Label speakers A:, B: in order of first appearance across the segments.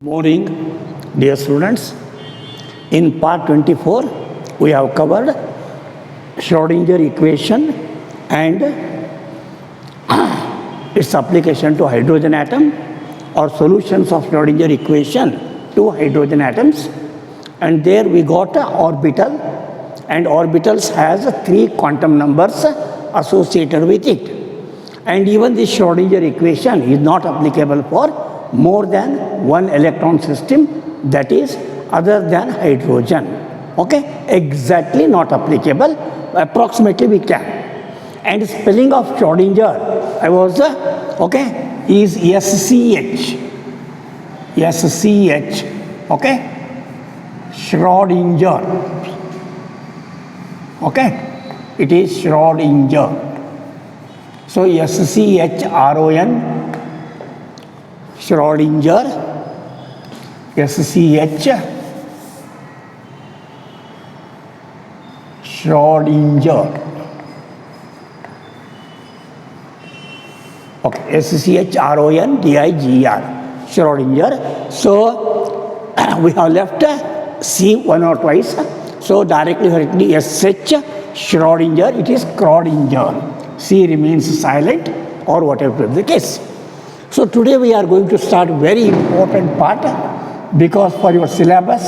A: Morning, dear students. In part 24, we have covered Schrodinger equation and its application to hydrogen atom or solutions of Schrodinger equation to hydrogen atoms. And there we got an orbital, and orbitals has 3 quantum numbers associated with it. And even this Schrodinger equation is not applicable for more than one electron system, that is other than hydrogen. Okay, exactly not applicable, approximately we can. And spelling of Schrodinger, I was okay, is SCH, okay, Schrodinger, okay, it is Schrodinger. So SCHRON, Schrodinger, SCH, Schrodinger. Okay, SCHRONDIGER, Schrodinger. So we have left C one or twice. So directly SH, Schrodinger, it is Schrodinger. C remains silent or whatever the case. So today we are going to start very important part, because for your syllabus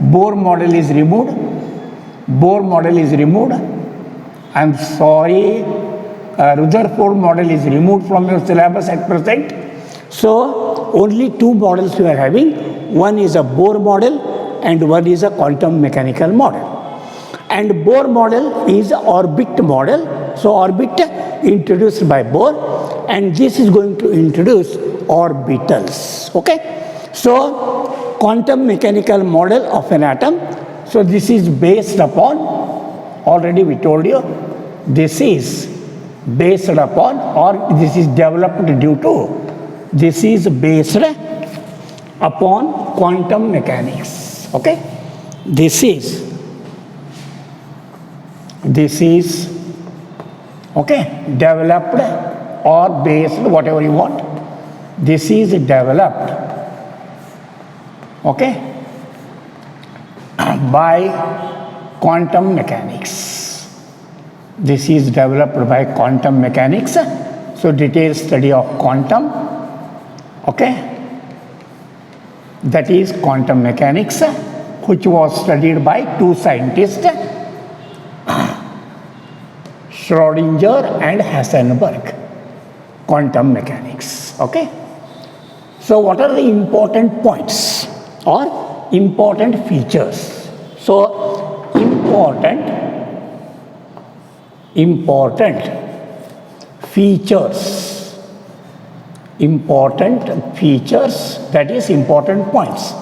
A: Bohr model is removed. Bohr model is removed. I am sorry, Rutherford model is removed from your syllabus at present. So only 2 models we are having. One is a Bohr model and one is a quantum mechanical model. And Bohr model is an orbit model. So orbit introduced by Bohr, and this is going to introduce orbitals. Okay, so quantum mechanical model of an atom. So this is based upon, already we told you, this is based upon, or this is developed due to, this is based upon quantum mechanics. Okay, this is okay, developed or based, whatever you want. This is developed, okay, by quantum mechanics. This is developed by quantum mechanics. So detailed study of quantum, okay, that is quantum mechanics, which was studied by 2 scientists, Schrodinger and Heisenberg. Quantum mechanics. Okay, so what are the important points or important features? So important features, that is important points,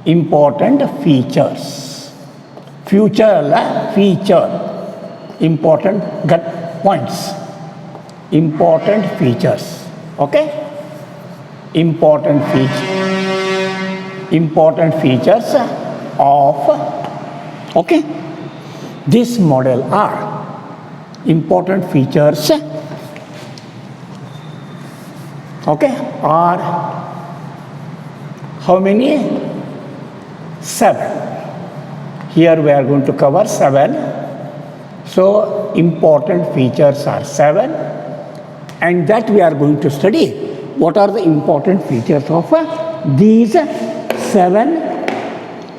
A: important features, important points, important features. Okay, important features of, okay, this model are important features, okay, are how many? 7. Here we are going to cover 7. So important features are 7, and that we are going to study what are the important features of these 7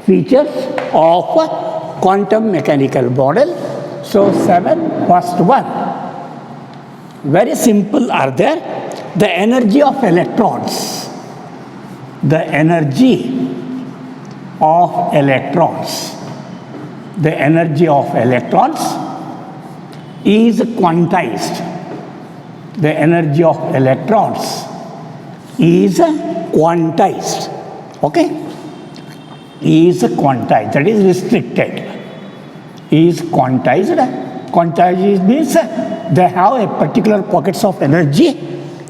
A: features of quantum mechanical model. So 7, first one, very simple are there. The energy of electrons, the energy of electrons is quantized. The energy of electrons is quantized. Okay, is quantized, that is restricted, is quantized. Quantized means they have a particular pockets of energy.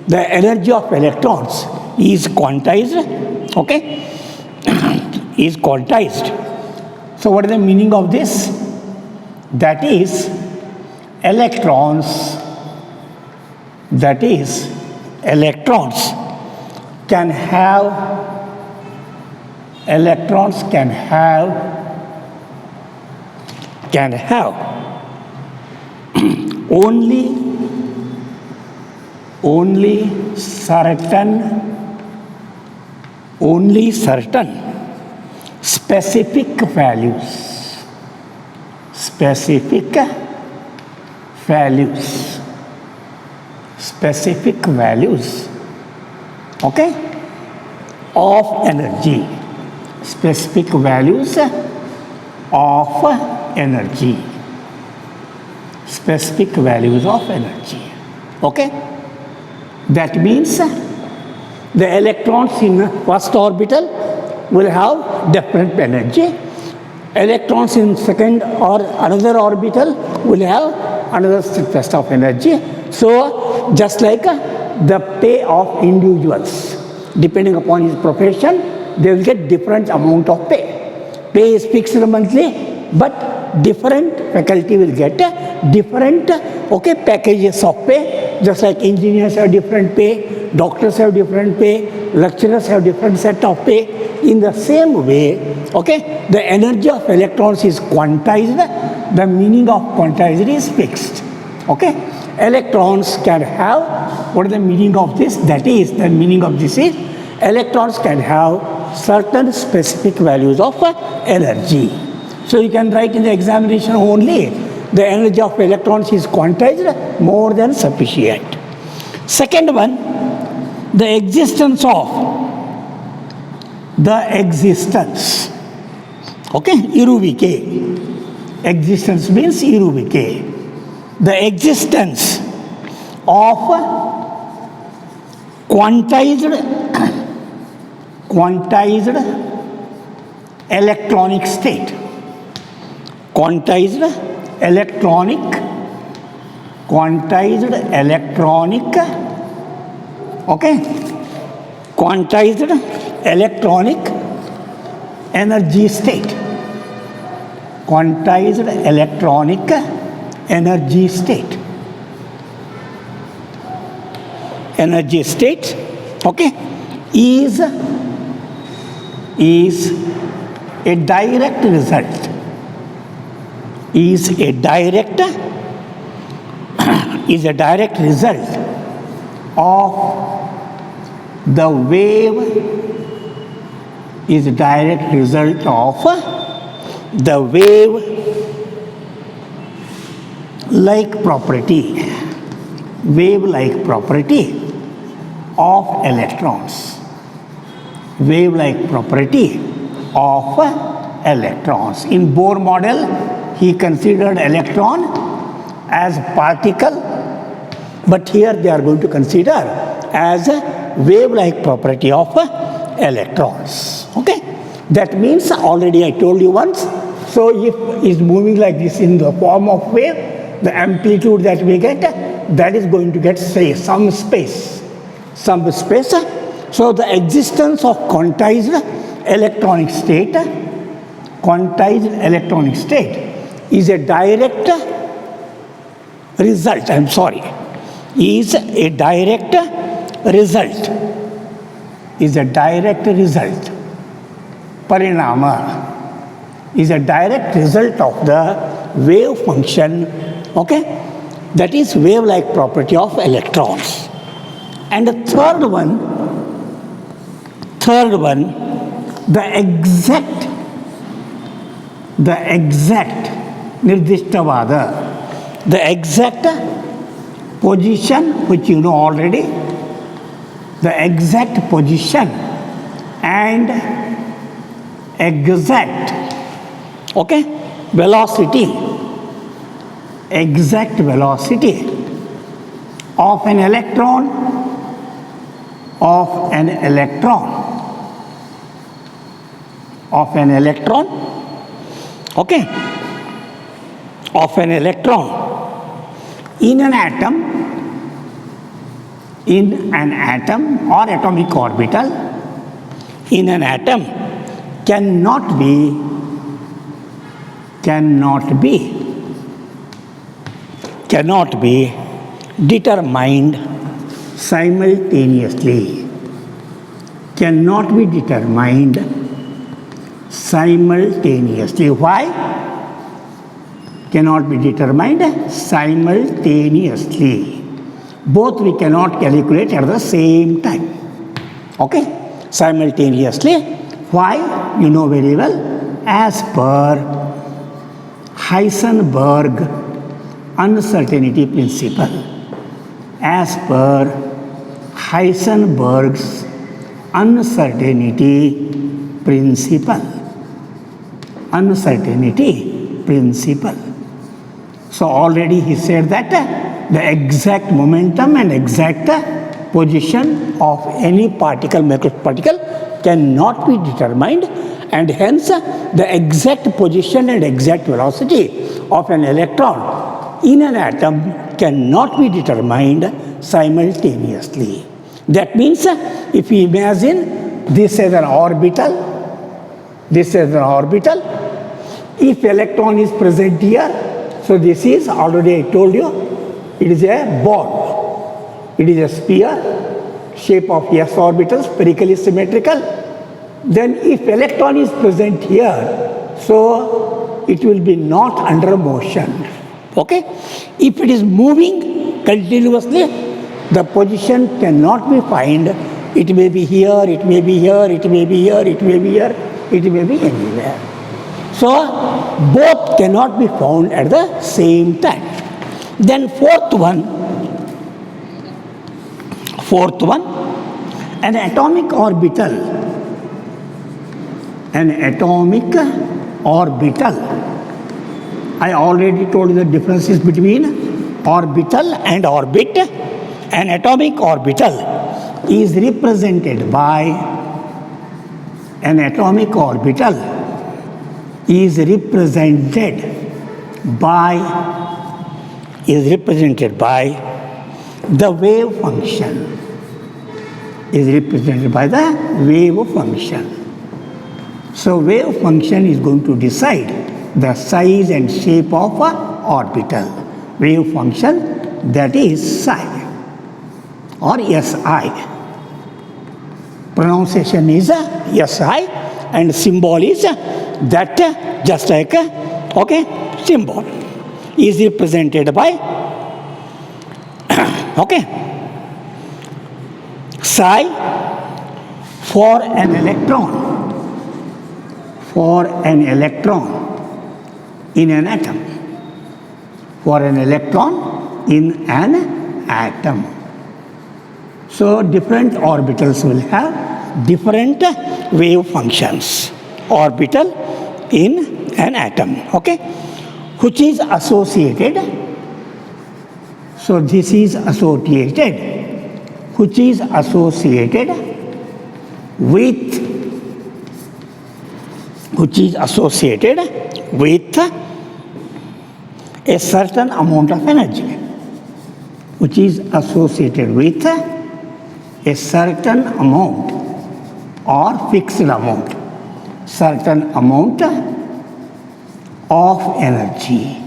A: The energy of electrons is quantized. Okay, is quantized. So what is the meaning of this? That is electrons can have electrons can have only certain specific values, okay, of energy, specific values of energy, specific values of energy, okay. That means the electrons in first orbital will have different energy, electrons in second or another orbital will have another test of energy. So just like the pay of individuals, depending upon his profession, they will get different amount of pay. Pay is fixed monthly, but different faculty will get different, okay, packages of pay. Just like engineers have different pay, doctors have different pay, lecturers have different set of pay. In the same way, okay, the energy of electrons is quantized, the meaning of quantized is fixed, okay. Electrons can have, what is the meaning of this? That is, the meaning of this is, electrons can have certain specific values of energy. So you can write in the examination only, the energy of electrons is quantized, more than sufficient. Second one, the existence, okay, ಇರುವಿಕೆ. Existence means ಇರುವಿಕೆ. The existence of quantized electronic state, quantized electronic okay, quantized electronic energy state, quantized electronic energy state, okay, is a direct result, of the wave, like property of electrons, In Bohr model, he considered electron as particle, but here they are going to consider as a wave-like property of electrons, okay. That means, already I told you once, so if it's moving like this in the form of wave, the amplitude that we get, that is going to get, say, some space. So the existence of quantized electronic state is a direct result, Parinama is a direct result of the wave function, okay, that is wave-like property of electrons. And the third one, the exact ನಿರ್ದಿಷ್ಟವಾದ, the exact position, which you know already, the exact position and exact, okay, velocity, exact velocity of an electron, okay, of an electron in an atom or atomic orbital in an atom cannot be determined simultaneously, simultaneously. Why? Cannot be determined simultaneously. Both we cannot calculate at the same time. Okay? Simultaneously. Why? You know very well. As per Heisenberg uncertainty principle. As per Heisenberg's uncertainty principle. Uncertainty principle. So already he said that the exact momentum and exact position of any particle, macroscopic particle, cannot be determined, and hence the exact position and exact velocity of an electron in an atom cannot be determined simultaneously. That means if we imagine this as an orbital, this is an orbital, if electron is present here, so this is, already I told you, it is a ball. It is a sphere, shape of s orbital, spherically symmetrical. Then if electron is present here, so it will be not under motion. Okay? If it is moving continuously, the position cannot be found. It may be here, it may be here, it may be here, it may be here, it may be anywhere. So both cannot be found at the same time. Then fourth one, an atomic orbital. An atomic orbital. I already told you the differences between orbital and orbit. An atomic orbital is represented by the wave function. So wave function is going to decide the size and shape of an orbital. Wave function, that is psi or SI. Pronunciation is SI and symbol is that, just like symbol is represented by psi for an electron. For an electron in an atom. For an electron in an atom. So different orbitals will have different wave functions. Orbital in an atom, which is associated. So this is associated, which is associated with a certain amount of energy. Which is associated with a certain amount or fixed amount. Certain amount of energy.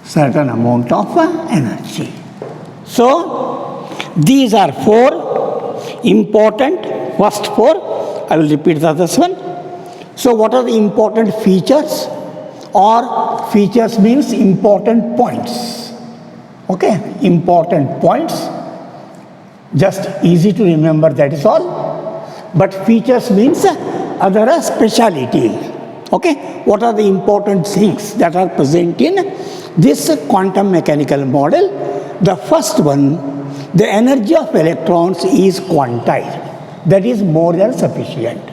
A: Certain amount of energy. So these are four important, first four. I will repeat the other one. So what are the important features? Or features means important points. Important points. Just easy to remember, that is all. But features means other speciality. What are the important things that are present in this quantum mechanical model? The first one, the energy of electrons is quantized. That is more than sufficient.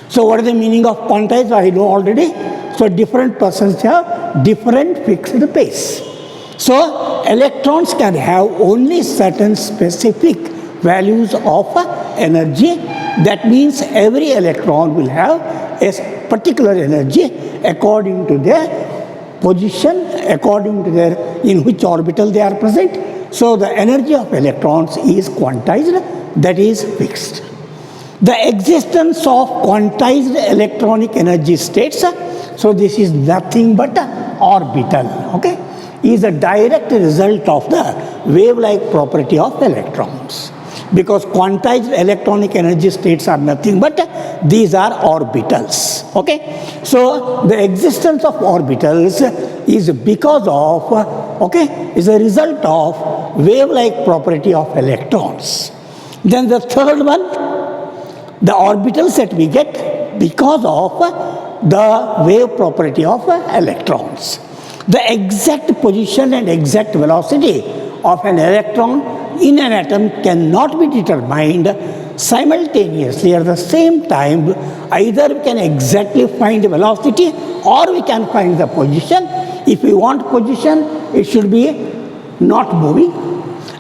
A: So what is the meaning of quantized? I know already. So different persons have different fixed pace. So electrons can have only certain specific values of energy. That means every electron will have a particular energy according to their position, according to their in which orbital they are present. So the energy of electrons is quantized, that is fixed. The existence of quantized electronic energy states, so this is nothing but orbital, is a direct result of the wave-like property of electrons. because quantized electronic energy states are nothing but these are orbitals. Okay, so the existence of orbitals is because of is a result of wave-like property of electrons. Then the third one, the orbitals that we get because of the wave property of electrons. The exact position and exact velocity of an electron in an atom cannot be determined simultaneously at the same time. Either we can exactly find the velocity or we can find the position. If we want position, it should be not moving.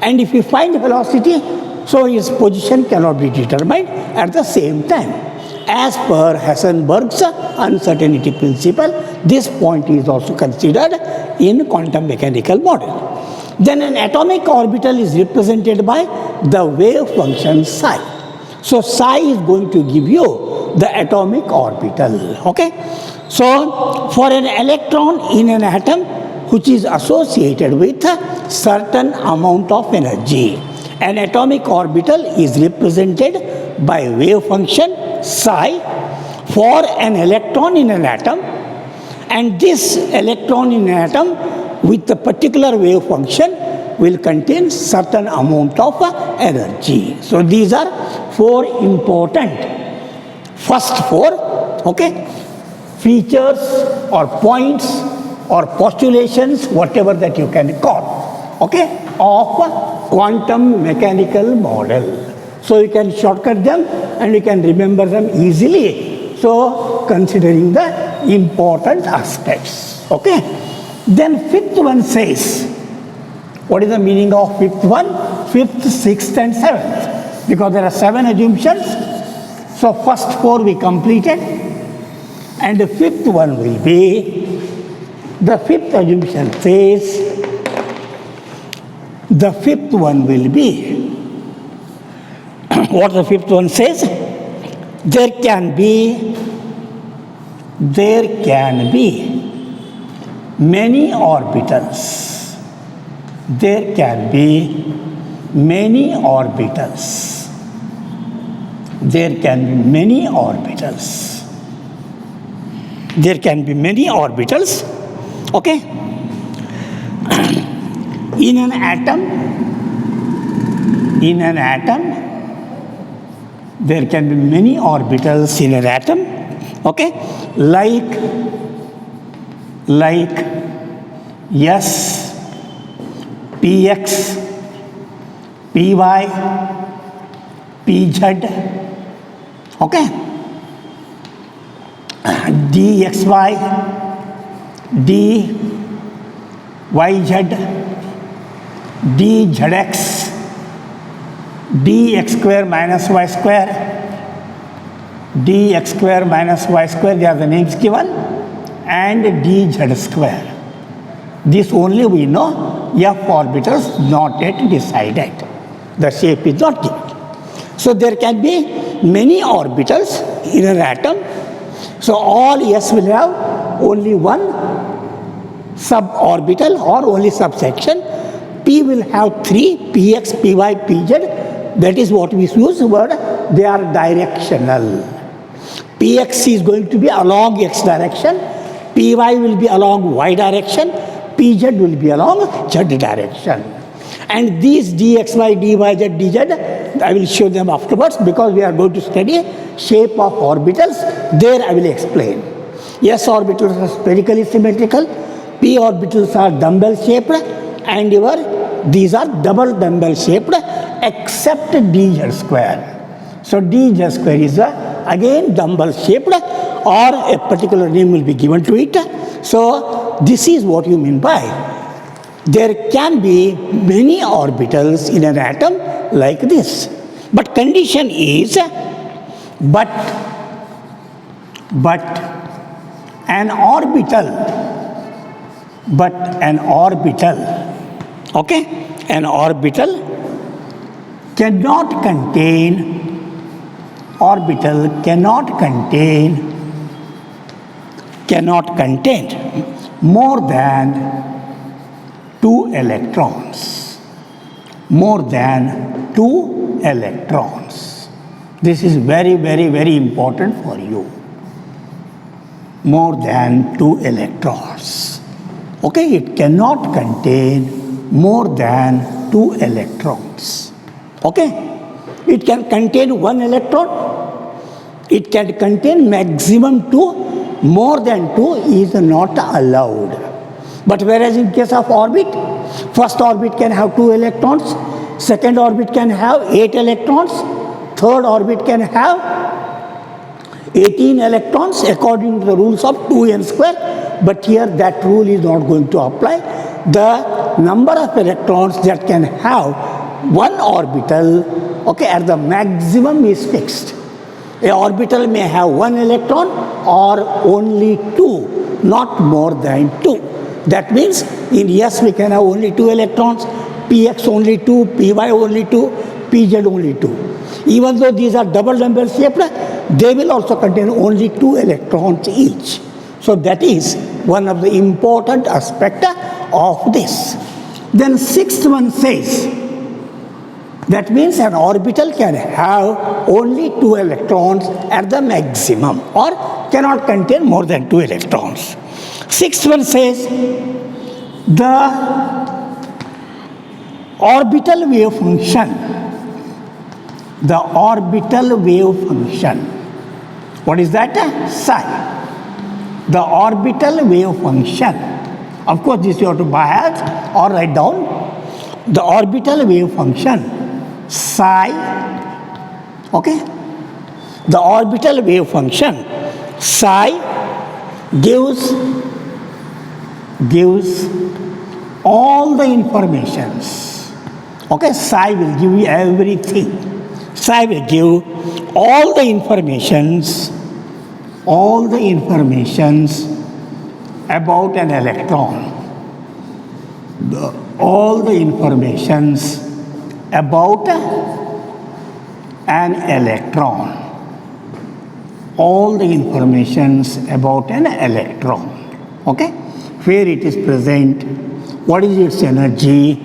A: And if we find velocity, so his position cannot be determined at the same time. As per Heisenberg's uncertainty principle, this point is also considered in quantum mechanical model. Then an atomic orbital is represented by the wave function psi. So psi is going to give you the atomic orbital. Okay? So for an electron in an atom which is associated with a certain amount of energy, an atomic orbital is represented by wave function psi for an electron in an atom, and this electron in an atom with the particular wave function will contain certain amount of energy. So these are four important, first four, features or points or postulations, whatever that you can call, of quantum mechanical model. So you can shortcut them and you can remember them easily. So considering the important aspects. Then fifth one says, what is the meaning of fifth one? Fifth, sixth and seventh. Because there are 7 assumptions. So first 4 we completed. And the fifth one will be, the fifth assumption says, the fifth one will be, what the fifth one says? There can be many orbitals. There can be many orbitals. There can be many orbitals. There can be many orbitals. In an atom, there can be many orbitals in an atom, like S, Px, Py, Pz, dxy, dyz, dzx, dx square minus y square, dx square minus y square, they are the names given, and dz square. This only we know. F orbitals not yet decided. The shape is not given. So there can be many orbitals in an atom. So all S will have only one suborbital or only subsection. P will have 3, Px, Py, Pz. That is what we use the word, they are directional. Px is going to be along x direction, Py will be along y direction, Pz will be along z direction. And these dxy, dyz, dz, I will show them afterwards because we are going to study shape of orbitals. There I will explain. S orbitals are spherically symmetrical, P orbitals are dumbbell shaped, and these are double dumbbell shaped except dz square. So dz square is again dumbbell shaped, or a particular name will be given to it. So this is what you mean by there can be many orbitals in an atom like this. But condition is, but an orbital, an orbital cannot contain more than 2 electrons. more than 2 electrons. This is very, very, very important for you. More than 2 electrons. Okay, it cannot contain more than 2 electrons. Okay, it can contain 1 electron. It can contain maximum 2. More than 2 is not allowed. But whereas in case of orbit, first orbit can have 2 electrons, second orbit can have 8 electrons, third orbit can have 18 electrons according to the rules of 2n square. But here that rule is not going to apply. The number of electrons that can have one orbital, okay, at the maximum is fixed. A orbital may have 1 electron or only 2, not more than 2. That means in S we can have only 2 electrons, Px only 2, Py only 2, Pz only 2. Even though these are double number shaped, they will also contain only 2 electrons each. So that is one of the important aspects of this. Then sixth one says, that means an orbital can have only 2 electrons at the maximum or cannot contain more than 2 electrons. Sixth one says the orbital wave function. The orbital wave function. What is that? Psi. The orbital wave function. Of course, this you have to by heart or write down. The orbital wave function. Psi, okay? The orbital wave function psi gives all the informations. Okay, psi will give you everything. Psi will give all the informations about an electron. All the informations about an electron. All the informations about an electron. Okay? Where it is present, what is its energy,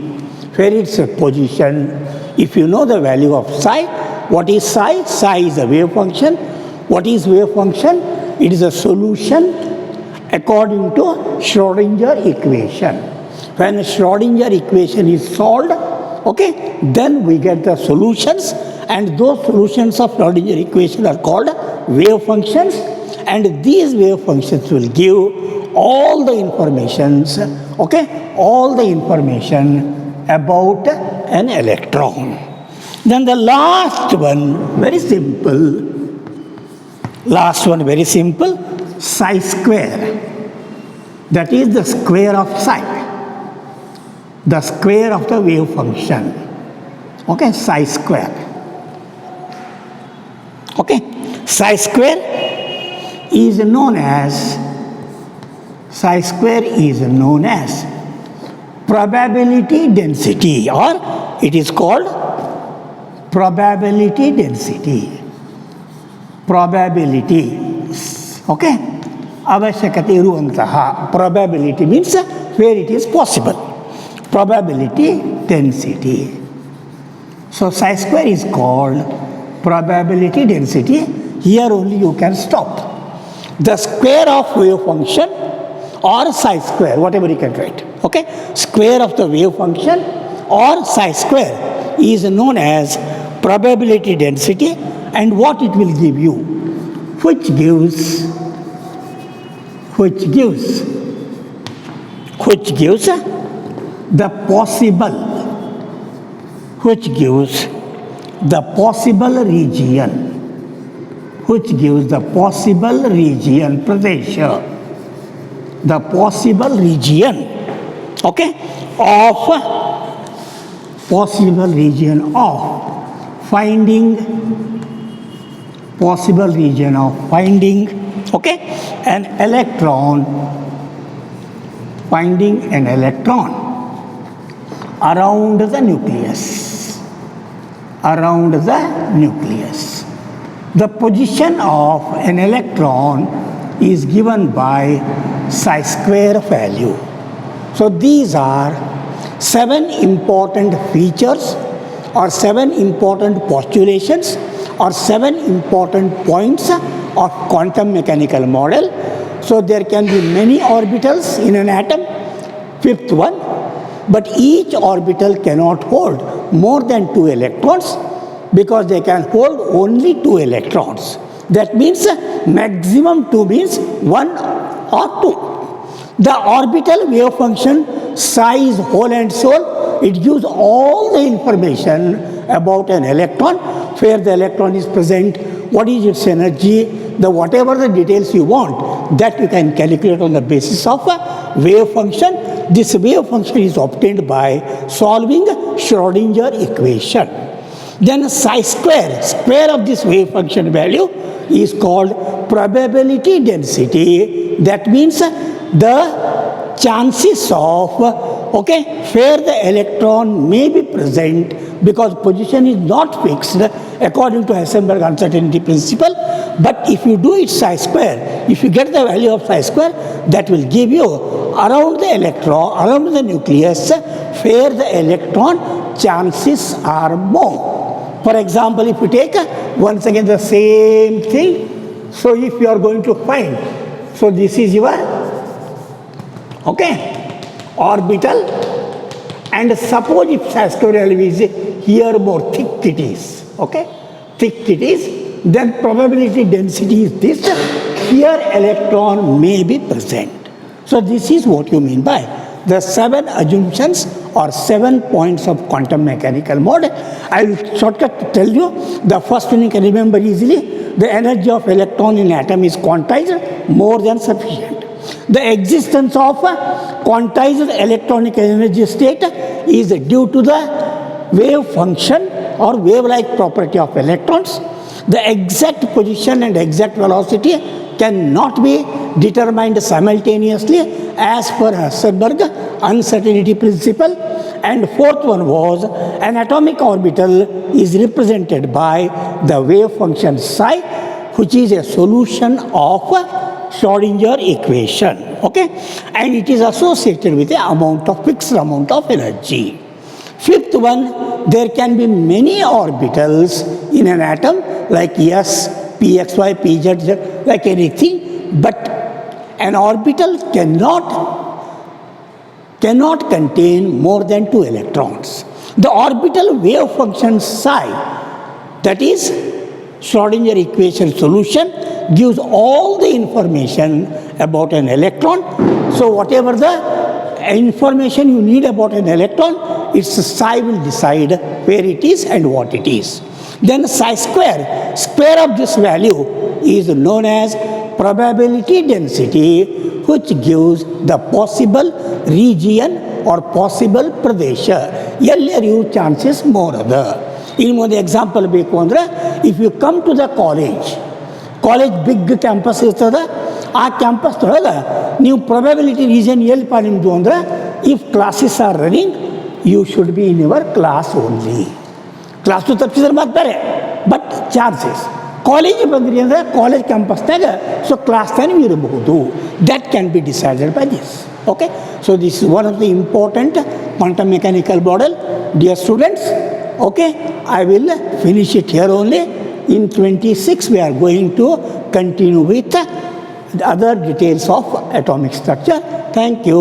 A: where its position. If you know the value of psi, what is psi? Psi is a wave function. What is wave function? It is a solution according to Schrodinger equation. When Schrodinger equation is solved, okay, then we get the solutions, and those solutions of Schrodinger equation are called wave functions, and these wave functions will give all the informations, okay, all the information about an electron. Then the last one, very simple, psi square. That is the square of psi. The square of the wave function. Okay, psi square. Okay, psi square is known as probability density, or it is called probability density. Probability. Okay, avashyakate iruvantaha. Probability means where it is possible. Probability density. So psi square is called probability density. Here only you can stop. The square of wave function or psi square, whatever you can write. Okay? Square of the wave function or psi square is known as probability density, and what it will give you, which gives the possible region, okay, finding okay, an electron around the nucleus. The position of an electron is given by psi square value. So these are 7 important features or 7 important postulations or 7 important points of quantum mechanical model. So there can be many orbitals in an atom, fifth one, but each orbital cannot hold more than 2 electrons because they can hold only 2 electrons. That means maximum 2 means 1 or 2. The orbital wave function psi is whole and soul. It gives all the information about an electron, where the electron is present, what is its energy, whatever the details you want, that you can calculate on the basis of a wave function. This wave function is obtained by solving Schrodinger equation. Then psi square of this wave function value is called probability density. That means the chances of where the electron may be present, because position is not fixed according to Heisenberg uncertainty principle. But if you do it psi square, if you get the value of psi square, that will give you around the electron, around the nucleus, where the electron chances are more. For example, if you take once again the same thing, so if you are going to find, so this is your orbital, and suppose if psi square value is here more thick it is, thick it is, then probability density is this, here electron may be present. So this is what you mean by the 7 assumptions or 7 points of quantum mechanical model. I will shortcut tell you. The first one you can remember easily: the energy of electron in atom is quantized, more than sufficient. The existence of quantized electronic energy state is due to the wave function or wave-like property of electrons. The exact position and exact velocity cannot be determined simultaneously as per Heisenberg uncertainty principle. And fourth one was an atomic orbital is represented by the wave function psi, which is a solution of Schrodinger equation, and it is associated with a fixed amount of energy. Fifth one, there can be many orbitals in an atom, like S, Pxy, Pz, like anything, but an orbital cannot contain more than 2 electrons. The orbital wave function psi, that is Schrodinger equation solution, gives all the information about an electron. So whatever the information you need about an electron, its psi will decide where it is and what it is. Then psi square of this value is known as probability density, which gives the possible region or possible pradesha. ಎಲ್ಲರಿಗೂ chances more ಅದ. ಇನ್ನೊಂದು example ಬೇಕು ಅಂದರೆ, if you come to the college big campus ಇರ್ತದೆ. ಆ ಕ್ಯಾಂಪಸ್ದೊಳಗೆ ನೀವು probability reason ಎಲ್ಲಿಪ್ಪ ನಿಮ್ಮದು ಅಂದರೆ, if classes are running you should be in your class only. Class ತಪ್ಪಿಸಿದ್ರೆ ಮತ್ತೆ ಬೇರೆ, ಬಟ್ ಚಾನ್ಸಸ್ ಕಾಲೇಜಿಗೆ ಬಂದ್ರಿ ಅಂದರೆ ಕಾಲೇಜ್ ಕ್ಯಾಂಪಸ್ನಾಗ ಸೊ ಕ್ಲಾಸ್ನಾಗ ನೀವು ಇರಬಹುದು. That can be decided by this. So this is one of the important quantum mechanical model. Dear students, I will finish it here only. In 26 we are going to continue with the other details of atomic structure. Thank you.